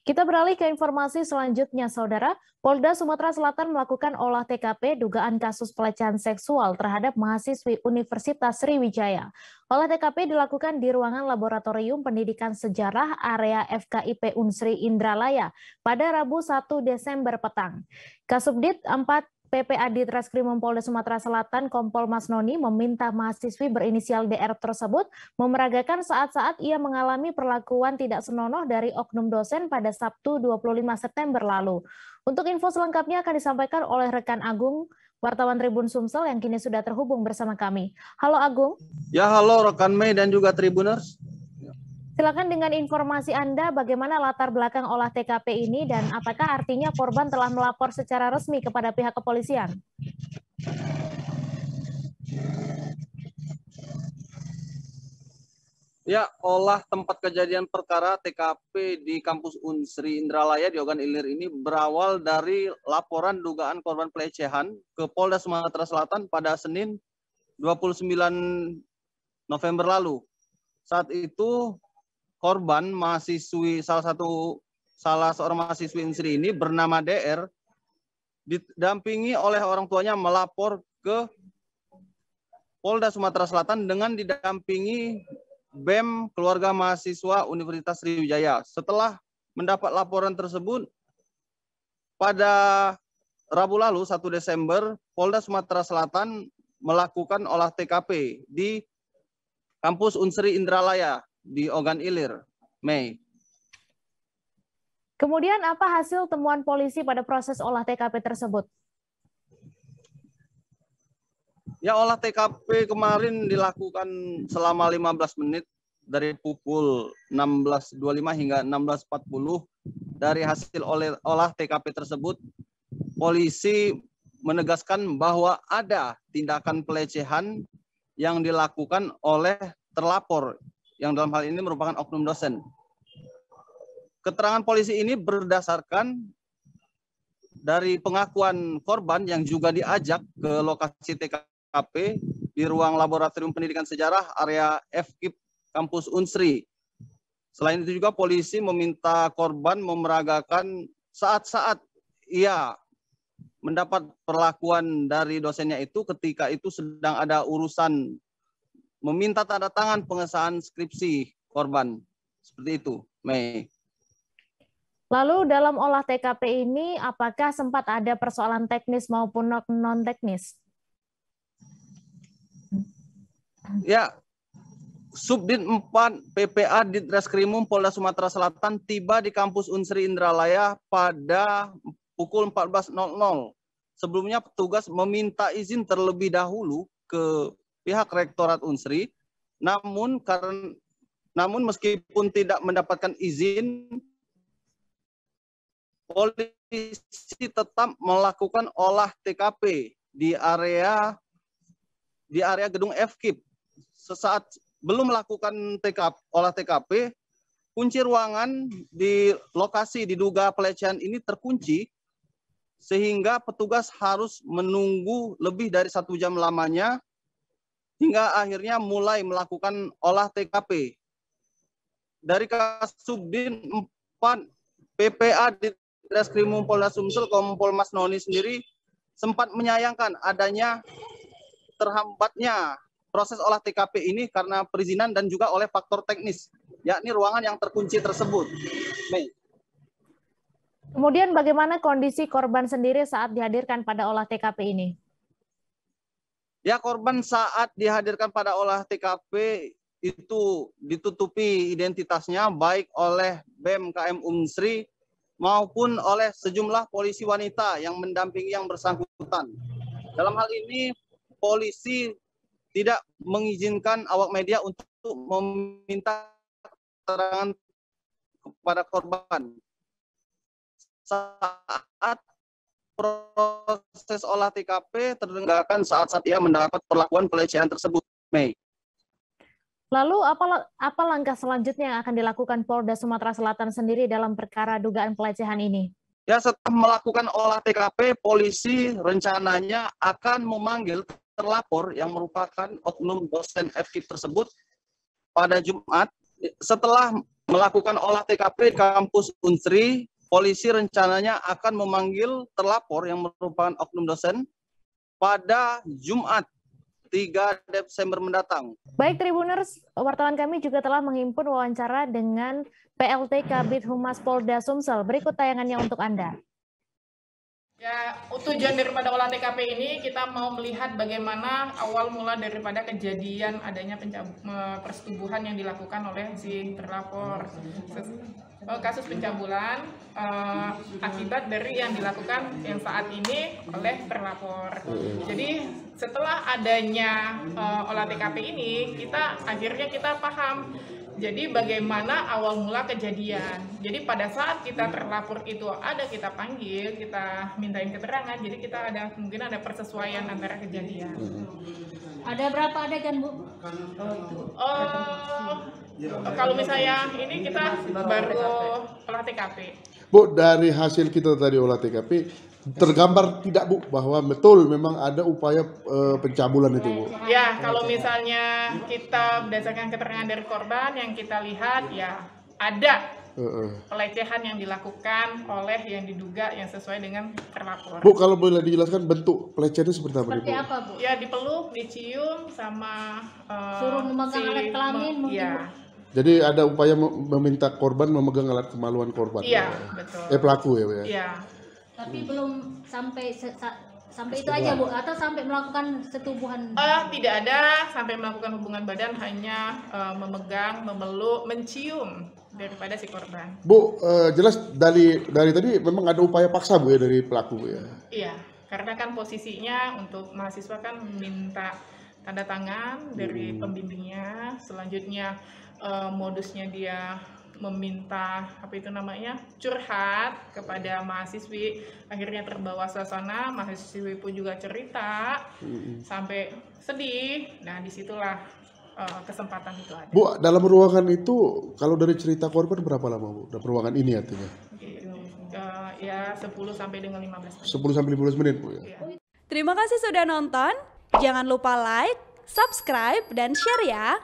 Kita beralih ke informasi selanjutnya, Saudara. Polda Sumatera Selatan melakukan olah TKP dugaan kasus pelecehan seksual terhadap mahasiswi Universitas Sriwijaya. Olah TKP dilakukan di ruangan Laboratorium Pendidikan Sejarah area FKIP Unsri Indralaya pada Rabu 1 Desember petang. Kasubdit 4 PPA Ditreskrimum Polda Sumatera Selatan Kompol Mas Noni meminta mahasiswi berinisial DR tersebut memeragakan saat-saat ia mengalami perlakuan tidak senonoh dari oknum dosen pada Sabtu 25 September lalu. Untuk info selengkapnya akan disampaikan oleh rekan Agung, wartawan Tribun Sumsel yang kini sudah terhubung bersama kami. Halo Agung. Ya, halo rekan Mei dan juga Tribuners. Silakan dengan informasi Anda bagaimana latar belakang olah TKP ini dan apakah artinya korban telah melapor secara resmi kepada pihak kepolisian? Ya, olah tempat kejadian perkara TKP di kampus Unsri Indralaya di Ogan Ilir ini berawal dari laporan dugaan korban pelecehan ke Polda Sumatera Selatan pada Senin 29 November lalu. Saat itu korban mahasiswi salah seorang mahasiswi Unsri ini bernama DR didampingi oleh orang tuanya melapor ke Polda Sumatera Selatan dengan didampingi BEM Keluarga Mahasiswa Universitas Sriwijaya. Setelah mendapat laporan tersebut, pada Rabu lalu 1 Desember, Polda Sumatera Selatan melakukan olah TKP di kampus Unsri Indralaya di Ogan Ilir, Mei. Kemudian apa hasil temuan polisi pada proses olah TKP tersebut? Ya, olah TKP kemarin dilakukan selama 15 menit dari pukul 16.25 hingga 16.40. Dari hasil olah TKP tersebut, polisi menegaskan bahwa ada tindakan pelecehan yang dilakukan oleh terlapor, yang dalam hal ini merupakan oknum dosen. Keterangan polisi ini berdasarkan dari pengakuan korban yang juga diajak ke lokasi TKP di ruang Laboratorium Pendidikan Sejarah area FKIP Kampus Unsri. Selain itu juga polisi meminta korban memeragakan saat-saat ia mendapat perlakuan dari dosennya itu ketika itu sedang ada urusan meminta tanda tangan pengesahan skripsi korban. Seperti itu, Mei. Lalu dalam olah TKP ini apakah sempat ada persoalan teknis maupun non-teknis? Ya, Subdit 4 PPA Ditreskrimum Polda Sumatera Selatan tiba di kampus Unsri Indralaya pada pukul 14.00. Sebelumnya petugas meminta izin terlebih dahulu ke pihak Rektorat Unsri, namun meskipun tidak mendapatkan izin, polisi tetap melakukan olah TKP di area gedung FKIP. Sesaat belum melakukan olah TKP, kunci ruangan di lokasi diduga pelecehan ini terkunci, sehingga petugas harus menunggu lebih dari 1 jam lamanya, hingga akhirnya mulai melakukan olah TKP. Dari Kasubdit 4 PPA di Ditreskrimum Polda Sumsel, Kompol Mas Noni sendiri sempat menyayangkan adanya terhambatnya proses olah TKP ini karena perizinan dan juga oleh faktor teknis, yakni ruangan yang terkunci tersebut. Mei. Kemudian bagaimana kondisi korban sendiri saat dihadirkan pada olah TKP ini? Ya, korban saat dihadirkan pada olah TKP itu ditutupi identitasnya baik oleh BEM KM Unsri maupun oleh sejumlah polisi wanita yang mendampingi yang bersangkutan. Dalam hal ini, polisi tidak mengizinkan awak media untuk meminta keterangan kepada korban. Saat proses olah TKP terdengarkan saat ia mendapat perlakuan pelecehan tersebut, Mei. Lalu apa langkah selanjutnya yang akan dilakukan Polda Sumatera Selatan sendiri dalam perkara dugaan pelecehan ini? Ya, setelah melakukan olah TKP, polisi rencananya akan memanggil terlapor yang merupakan oknum dosen FKIP tersebut pada Jumat. Setelah melakukan olah TKP di kampus Unsri, polisi rencananya akan memanggil terlapor yang merupakan oknum dosen pada Jumat 3 Desember mendatang. Baik Tribuners, wartawan kami juga telah menghimpun wawancara dengan PLT Kabid Humas Polda Sumsel. Berikut tayangannya untuk Anda. Ya, tujuan daripada olah TKP ini kita mau melihat bagaimana awal mula daripada kejadian adanya persetubuhan yang dilakukan oleh si terlapor. Kasus pencabulan akibat dari yang dilakukan yang saat ini oleh terlapor. Jadi setelah adanya olah TKP ini, akhirnya kita paham. Jadi bagaimana awal mula kejadian. Jadi pada saat kita terlapor itu kita panggil, kita mintain keterangan. Jadi mungkin ada persesuaian antara kejadian. Ada berapa adegan, Bu? Kalau misalnya ini kita baru olah TKP. Bu, dari hasil kita tadi olah TKP, tergambar tidak Bu bahwa betul memang ada upaya pencabulan itu Bu? Ya, kalau misalnya kita berdasarkan keterangan dari korban yang kita lihat ya ada pelecehan yang dilakukan oleh yang diduga yang sesuai dengan terlapor. Bu, kalau boleh dijelaskan bentuk pelecehannya seperti apa? Seperti apa, Bu? Ya dipeluk, dicium, sama suruh memegang alat kelamin mungkin. Ya. Jadi ada upaya meminta korban memegang alat kemaluan korban. Iya, betul. Pelaku ya Bu ya? Iya. Tapi belum sampai itu aja Bu, atau sampai melakukan setubuhan? Tidak ada sampai melakukan hubungan badan, hanya memegang, memeluk, mencium daripada si korban. Bu, jelas dari tadi memang ada upaya paksa Bu ya dari pelaku Bu ya? Iya, karena kan posisinya untuk mahasiswa kan minta tanda tangan dari pembimbingnya, selanjutnya modusnya dia meminta curhat kepada mahasiswi, akhirnya terbawa suasana, mahasiswi pun juga cerita sampai sedih. Nah disitulah kesempatan itu ada. Bu, dalam ruangan itu kalau dari cerita korban berapa lama Bu? Dalam ruangan ini artinya? Ya 10 sampai dengan 15 menit. 10 sampai 15 menit Bu ya. Terima kasih sudah nonton. Jangan lupa like, subscribe, dan share ya.